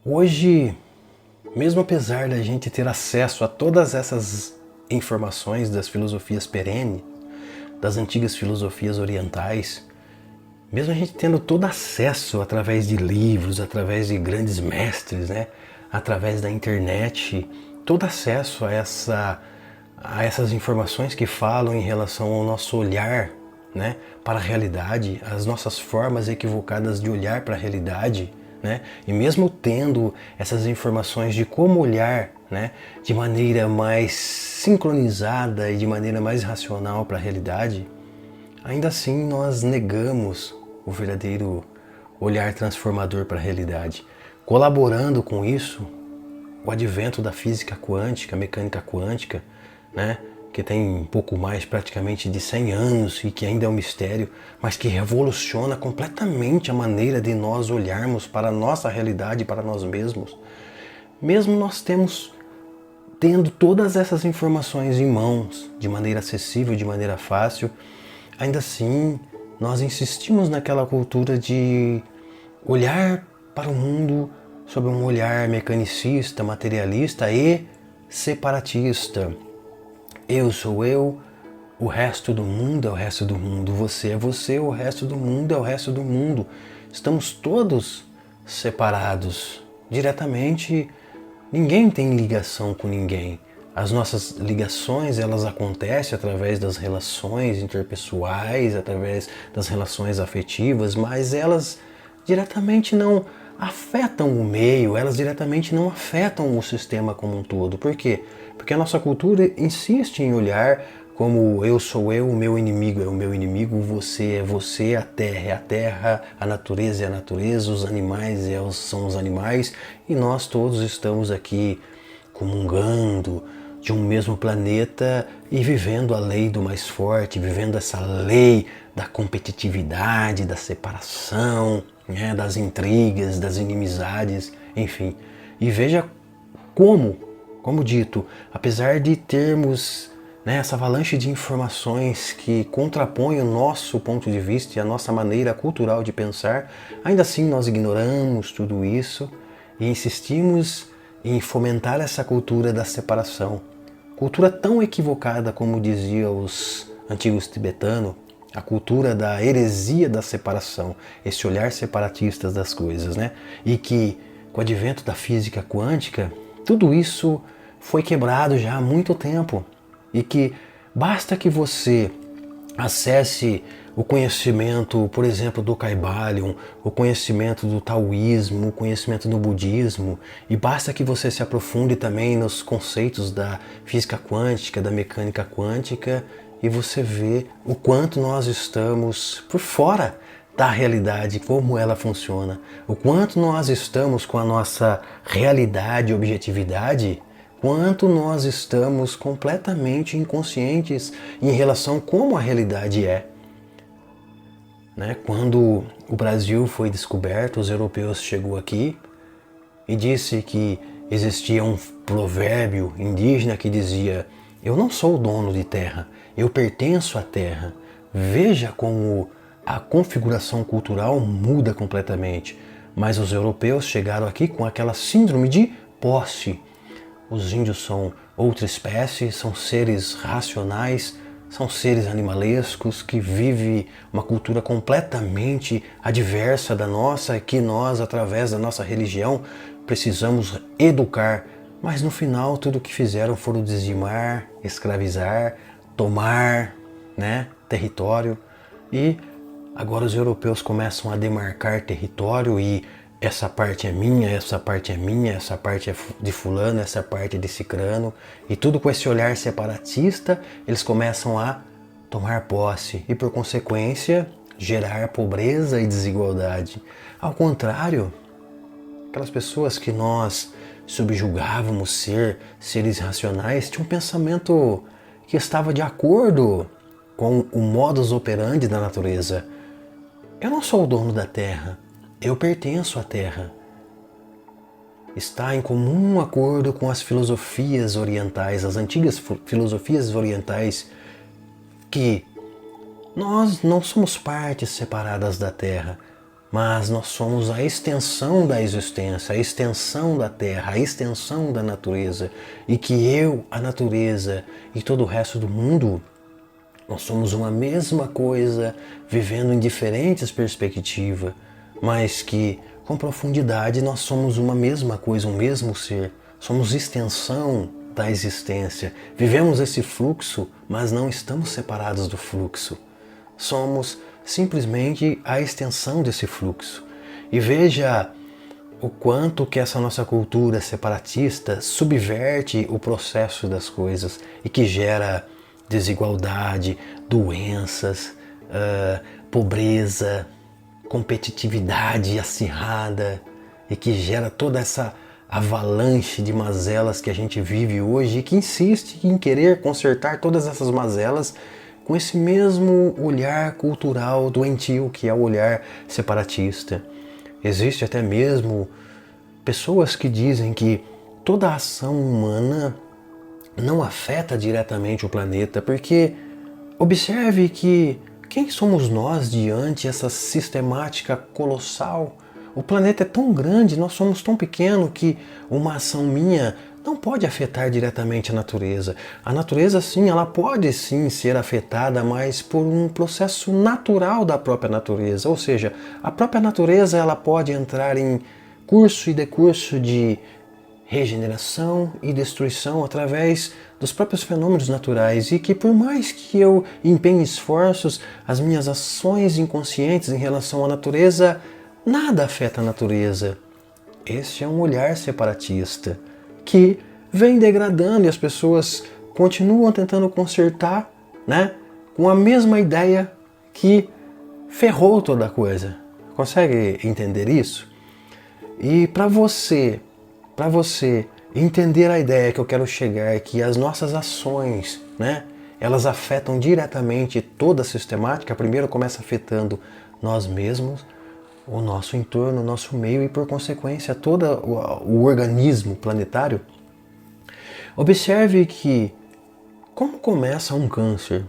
Hoje, mesmo apesar da gente ter acesso a todas essas informações das filosofias perenes, das antigas filosofias orientais, mesmo a gente tendo todo acesso através de livros, através de grandes mestres, né? Através da internet, todo acesso a essas informações que falam em relação ao nosso olhar, né, para a realidade, as nossas formas equivocadas de olhar para a realidade, né? E mesmo tendo essas informações de como olhar, né, de maneira mais sincronizada e de maneira mais racional para a realidade, ainda assim nós negamos o verdadeiro olhar transformador para a realidade. Colaborando com isso, o advento da física quântica, mecânica quântica, né, que tem um pouco mais praticamente de 100 anos e que ainda é um mistério, mas que revoluciona completamente a maneira de nós olharmos para a nossa realidade, para nós mesmos. Mesmo nós tendo todas essas informações em mãos, de maneira acessível, de maneira fácil, ainda assim nós insistimos naquela cultura de olhar para o mundo sob um olhar mecanicista, materialista e separatista. Eu sou eu, o resto do mundo é o resto do mundo, você é você, o resto do mundo é o resto do mundo. Estamos todos separados. Diretamente, ninguém tem ligação com ninguém. As nossas ligações, elas acontecem através das relações interpessoais, através das relações afetivas, mas elas diretamente não afetam o meio, elas diretamente não afetam o sistema como um todo. Por quê? Porque a nossa cultura insiste em olhar como eu sou eu, o meu inimigo é o meu inimigo, você é você, a terra é a terra, a natureza é a natureza, os animais são os animais e nós todos estamos aqui comungando de um mesmo planeta e vivendo a lei do mais forte, vivendo essa lei da competitividade, da separação, né, das intrigas, das inimizades, enfim. E veja como dito, apesar de termos, né, essa avalanche de informações que contrapõem o nosso ponto de vista e a nossa maneira cultural de pensar, ainda assim nós ignoramos tudo isso e insistimos em fomentar essa cultura da separação. Cultura tão equivocada como diziam os antigos tibetanos, a cultura da heresia da separação, esse olhar separatista das coisas, né? E que, com o advento da física quântica, tudo isso foi quebrado já há muito tempo. E que basta que você acesse o conhecimento, por exemplo, do Kybalion, o conhecimento do taoísmo, o conhecimento do budismo, e basta que você se aprofunde também nos conceitos da física quântica, da mecânica quântica, e você vê o quanto nós estamos por fora da realidade, como ela funciona, o quanto nós estamos com a nossa realidade e objetividade, quanto nós estamos completamente inconscientes em relação a como a realidade é. Né? Quando o Brasil foi descoberto, os europeus chegou aqui e disse que existia um provérbio indígena que dizia: eu não sou o dono de terra, eu pertenço à terra. Veja como a configuração cultural muda completamente. Mas os europeus chegaram aqui com aquela síndrome de posse. Os índios são outra espécie, são seres racionais, são seres animalescos que vivem uma cultura completamente adversa da nossa, que nós, através da nossa religião, precisamos educar. Mas no final tudo o que fizeram foram dizimar, escravizar, tomar, né, território. E agora os europeus começam a demarcar território e essa parte é minha, essa parte é minha, essa parte é de fulano, essa parte é de cicrano. E tudo com esse olhar separatista, eles começam a tomar posse e por consequência gerar pobreza e desigualdade. Ao contrário, aquelas pessoas que nós subjugávamos ser seres racionais tinham um pensamento que estava de acordo com o modus operandi da natureza. Eu não sou o dono da terra, eu pertenço à terra. Está em comum acordo com as filosofias orientais, as antigas filosofias orientais, que nós não somos partes separadas da terra, mas nós somos a extensão da existência, a extensão da Terra, a extensão da natureza, e que eu, a natureza e todo o resto do mundo, nós somos uma mesma coisa, vivendo em diferentes perspectivas, mas que com profundidade nós somos uma mesma coisa, um mesmo ser, somos extensão da existência, vivemos esse fluxo, mas não estamos separados do fluxo, somos simplesmente a extensão desse fluxo. E veja o quanto que essa nossa cultura separatista subverte o processo das coisas e que gera desigualdade, doenças, pobreza, competitividade acirrada e que gera toda essa avalanche de mazelas que a gente vive hoje e que insiste em querer consertar todas essas mazelas com esse mesmo olhar cultural doentio que é o olhar separatista. Existe até mesmo pessoas que dizem que toda a ação humana não afeta diretamente o planeta, porque observe que quem somos nós diante dessa sistemática colossal? O planeta é tão grande, nós somos tão pequenos que uma ação minha não pode afetar diretamente a natureza. A natureza, sim, ela pode sim ser afetada, mas por um processo natural da própria natureza. Ou seja, a própria natureza ela pode entrar em curso e decurso de regeneração e destruição através dos próprios fenômenos naturais e que por mais que eu empenhe esforços, as minhas ações inconscientes em relação à natureza, nada afeta a natureza. Este é um olhar separatista que vem degradando e as pessoas continuam tentando consertar, né, com a mesma ideia que ferrou toda a coisa. Consegue entender isso? E para você entender a ideia que eu quero chegar, que as nossas ações, né, elas afetam diretamente toda a sistemática, primeiro começa afetando nós mesmos, o nosso entorno, o nosso meio e por consequência todo o organismo planetário. Observe que como começa um câncer.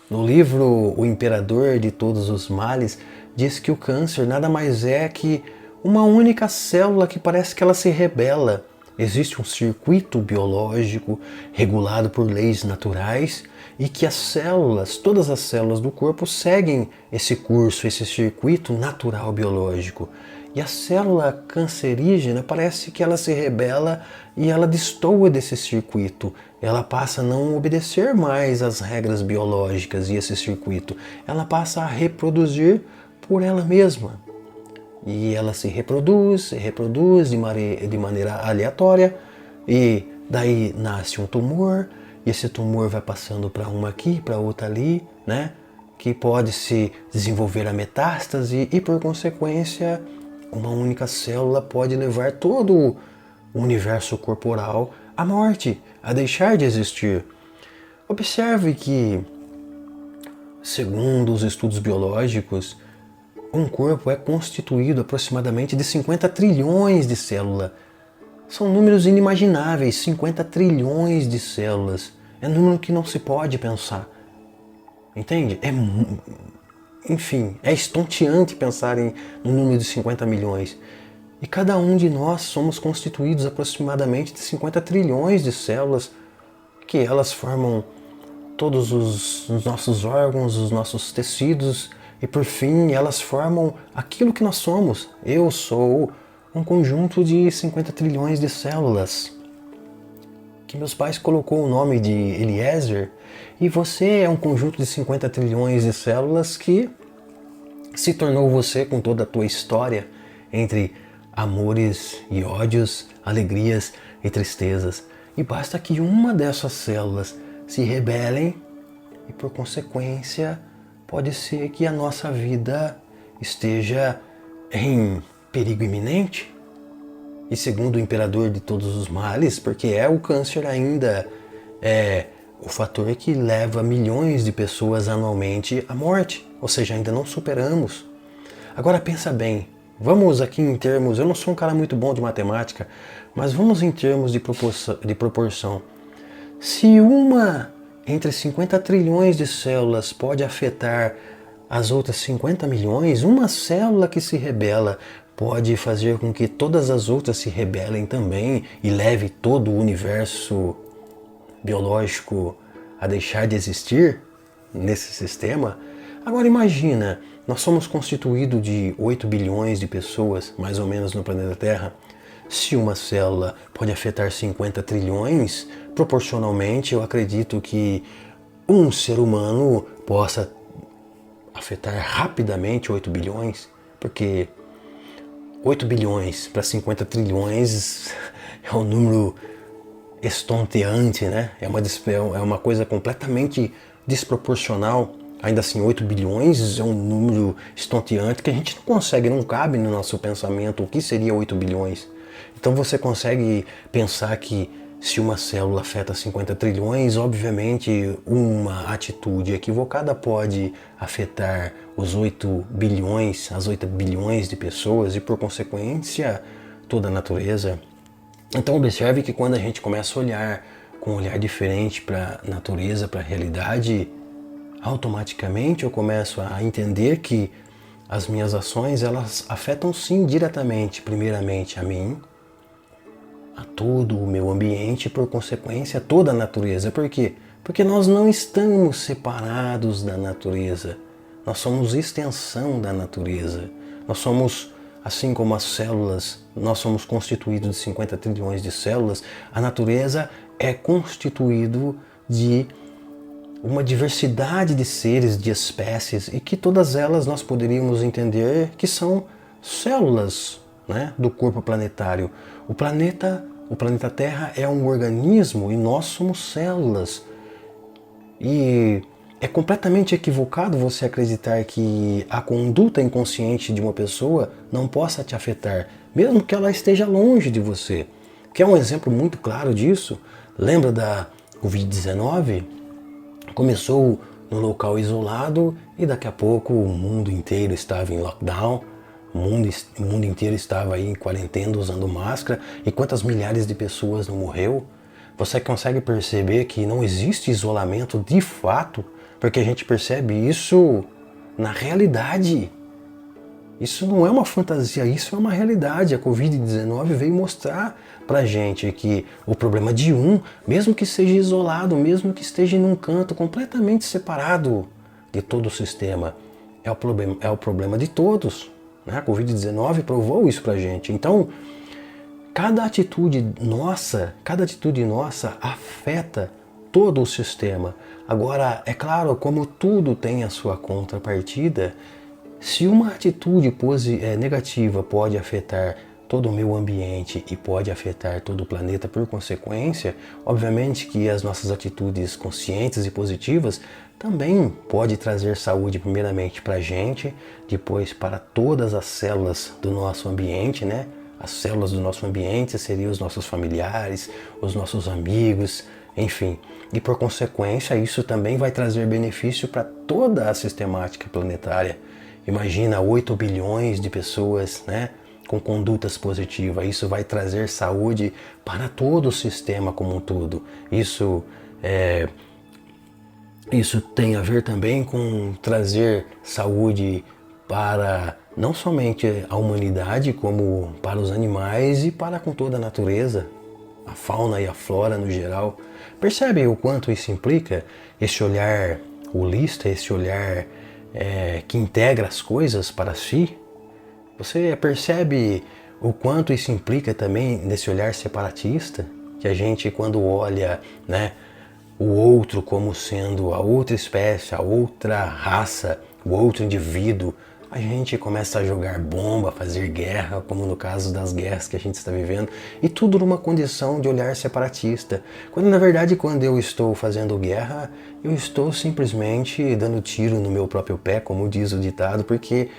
No livro O Imperador de Todos os Males diz que o câncer nada mais é que uma única célula que parece que ela se rebela. Existe um circuito biológico regulado por leis naturais e que as células, todas as células do corpo seguem esse curso, esse circuito natural biológico. E a célula cancerígena parece que ela se rebela e ela destoa desse circuito. Ela passa a não obedecer mais às regras biológicas e esse circuito. Ela passa a reproduzir por ela mesma. E ela se reproduz de maneira aleatória e daí nasce um tumor e esse tumor vai passando para uma aqui, para outra ali, né? Que pode se desenvolver a metástase e por consequência uma única célula pode levar todo o universo corporal à morte, a deixar de existir. Observe que, segundo os estudos biológicos, um corpo é constituído aproximadamente de 50 trilhões de células. São números inimagináveis, 50 trilhões de células. É um número que não se pode pensar. Entende? Enfim, é estonteante pensar no número de 50 milhões. E cada um de nós somos constituídos aproximadamente de 50 trilhões de células, que elas formam todos os nossos órgãos, os nossos tecidos, e por fim elas formam aquilo que nós somos. Eu sou um conjunto de 50 trilhões de células, que meus pais colocou o nome de Eliezer, e você é um conjunto de 50 trilhões de células que se tornou você com toda a tua história, entre amores e ódios, alegrias e tristezas. E basta que uma dessas células se rebelem e por consequência pode ser que a nossa vida esteja em perigo iminente. E segundo o Imperador de Todos os Males, porque o câncer ainda é o fator que leva milhões de pessoas anualmente à morte, ou seja, ainda não superamos. Agora pensa bem, vamos aqui em termos, eu não sou um cara muito bom de matemática, mas vamos em termos de proporção. Se uma entre 50 trilhões de células pode afetar as outras 50 milhões, uma célula que se rebela pode fazer com que todas as outras se rebelem também e leve todo o universo biológico a deixar de existir nesse sistema. Agora imagina, nós somos constituídos de 8 bilhões de pessoas, mais ou menos, no planeta Terra. Se uma célula pode afetar 50 trilhões, proporcionalmente eu acredito que um ser humano possa afetar rapidamente 8 bilhões, porque 8 bilhões para 50 trilhões é um número estonteante, né? É uma coisa completamente desproporcional. Ainda assim, 8 bilhões é um número estonteante que a gente não consegue, não cabe no nosso pensamento o que seria 8 bilhões. Então você consegue pensar que se uma célula afeta 50 trilhões, obviamente uma atitude equivocada pode afetar os 8 bilhões, as 8 bilhões de pessoas e por consequência toda a natureza. Então observe que quando a gente começa a olhar com um olhar diferente para a natureza, para a realidade, automaticamente eu começo a entender que as minhas ações, elas afetam sim diretamente, primeiramente a mim, a todo o meu ambiente e por consequência a toda a natureza. Por quê? Porque nós não estamos separados da natureza. Nós somos extensão da natureza. Nós somos, assim como as células, nós somos constituídos de 50 trilhões de células, a natureza é constituído de uma diversidade de seres, de espécies, e que todas elas nós poderíamos entender que são células, né, do corpo planetário. O planeta Terra é um organismo e nós somos células. E é completamente equivocado você acreditar que a conduta inconsciente de uma pessoa não possa te afetar, mesmo que ela esteja longe de você. Quer um exemplo muito claro disso? Lembra da Covid-19? Começou num local isolado e daqui a pouco o mundo inteiro estava em lockdown, o mundo inteiro estava aí em quarentena usando máscara, e quantas milhares de pessoas não morreu? Você consegue perceber que não existe isolamento de fato, porque a gente percebe isso na realidade. Isso não é uma fantasia, isso é uma realidade. A Covid-19 veio mostrar pra gente que o problema de mesmo que seja isolado, mesmo que esteja num canto completamente separado de todo o sistema, é o problema de todos. Né? A Covid-19 provou isso pra gente. Então, cada atitude nossa afeta todo o sistema. Agora, é claro, como tudo tem a sua contrapartida, se uma atitude negativa pode afetar todo o meu ambiente e pode afetar todo o planeta por consequência, obviamente que as nossas atitudes conscientes e positivas também pode trazer saúde primeiramente para a gente, depois para todas as células do nosso ambiente, né? As células do nosso ambiente seriam os nossos familiares, os nossos amigos, enfim. E por consequência isso também vai trazer benefício para toda a sistemática planetária. Imagina 8 bilhões de pessoas, né, com condutas positivas. Isso vai trazer saúde para todo o sistema como um todo. Isso tem a ver também com trazer saúde para não somente a humanidade, como para os animais e para com toda a natureza, a fauna e a flora no geral. Percebe o quanto isso implica? Esse olhar holista, esse olhar que integra as coisas para si? Você percebe o quanto isso implica também nesse olhar separatista? Que a gente, quando olha, né, o outro como sendo a outra espécie, a outra raça, o outro indivíduo, a gente começa a jogar bomba, a fazer guerra, como no caso das guerras que a gente está vivendo, e tudo numa condição de olhar separatista. Quando na verdade, quando eu estou fazendo guerra, eu estou simplesmente dando tiro no meu próprio pé, como diz o ditado, porque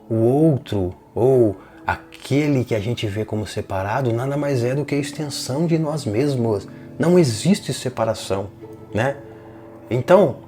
o outro, ou aquele que a gente vê como separado, nada mais é do que a extensão de nós mesmos. Não existe separação, né? Então,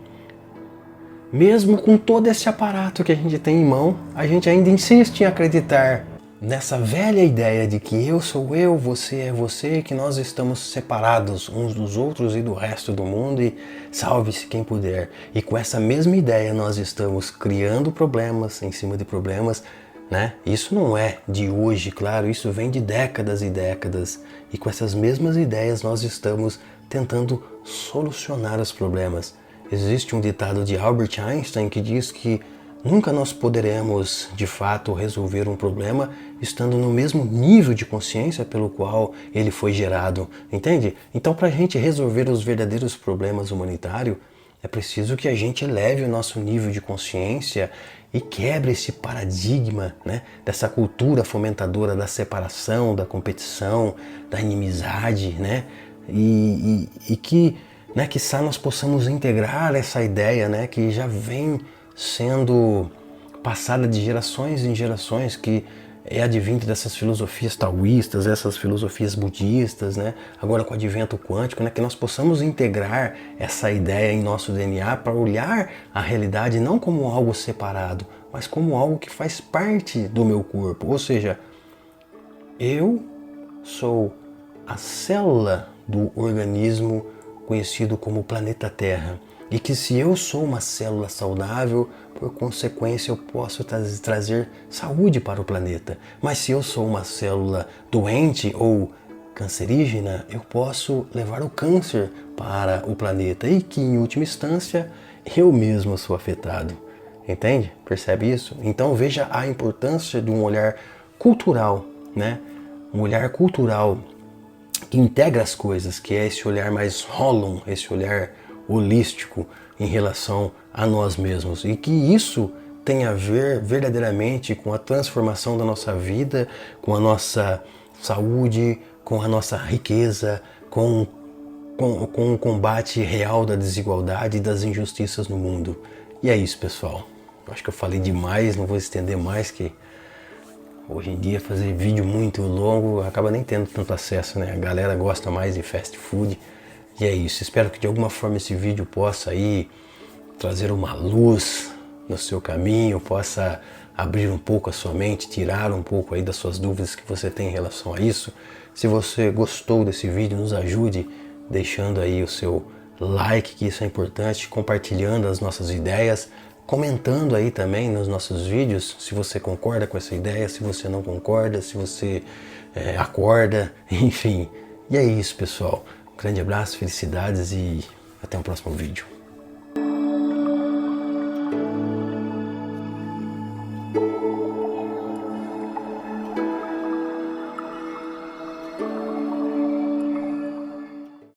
mesmo com todo esse aparato que a gente tem em mão, a gente ainda insiste em acreditar nessa velha ideia de que eu sou eu, você é você, que nós estamos separados uns dos outros e do resto do mundo e salve-se quem puder. E com essa mesma ideia nós estamos criando problemas em cima de problemas, né? Isso não é de hoje, claro, isso vem de décadas e décadas. E com essas mesmas ideias nós estamos tentando solucionar os problemas. Existe um ditado de Albert Einstein que diz que nunca nós poderemos, de fato, resolver um problema estando no mesmo nível de consciência pelo qual ele foi gerado, entende? Então, para a gente resolver os verdadeiros problemas humanitários, é preciso que a gente eleve o nosso nível de consciência e quebre esse paradigma, né, dessa cultura fomentadora da separação, da competição, da inimizade, né, e que, né, quiçá nós possamos integrar essa ideia, né, que já vem sendo passada de gerações em gerações, que é advinda dessas filosofias taoístas, essas filosofias budistas, né? Agora com o advento quântico, né? Que nós possamos integrar essa ideia em nosso DNA para olhar a realidade não como algo separado, mas como algo que faz parte do meu corpo. Ou seja, eu sou a célula do organismo conhecido como planeta Terra. E que se eu sou uma célula saudável, por consequência eu posso trazer saúde para o planeta. Mas se eu sou uma célula doente ou cancerígena, eu posso levar o câncer para o planeta e que em última instância eu mesmo sou afetado. Entende? Percebe isso? Então veja a importância de um olhar cultural, né? Um olhar cultural que integra as coisas, que é esse olhar mais holon, esse olhar holístico em relação a nós mesmos. E que isso tem a ver verdadeiramente com a transformação da nossa vida, com a nossa saúde, com a nossa riqueza, com o combate real da desigualdade e das injustiças no mundo. E é isso, pessoal. Acho que eu falei demais, não vou estender mais, que hoje em dia fazer vídeo muito longo acaba nem tendo tanto acesso, né? A galera gosta mais de fast food. E é isso, espero que de alguma forma esse vídeo possa aí trazer uma luz no seu caminho, possa abrir um pouco a sua mente, tirar um pouco aí das suas dúvidas que você tem em relação a isso. Se você gostou desse vídeo, nos ajude deixando aí o seu like, que isso é importante, compartilhando as nossas ideias, comentando aí também nos nossos vídeos se você concorda com essa ideia, se você não concorda, se você acorda, enfim. E é isso, pessoal. Um grande abraço, felicidades e até o próximo vídeo.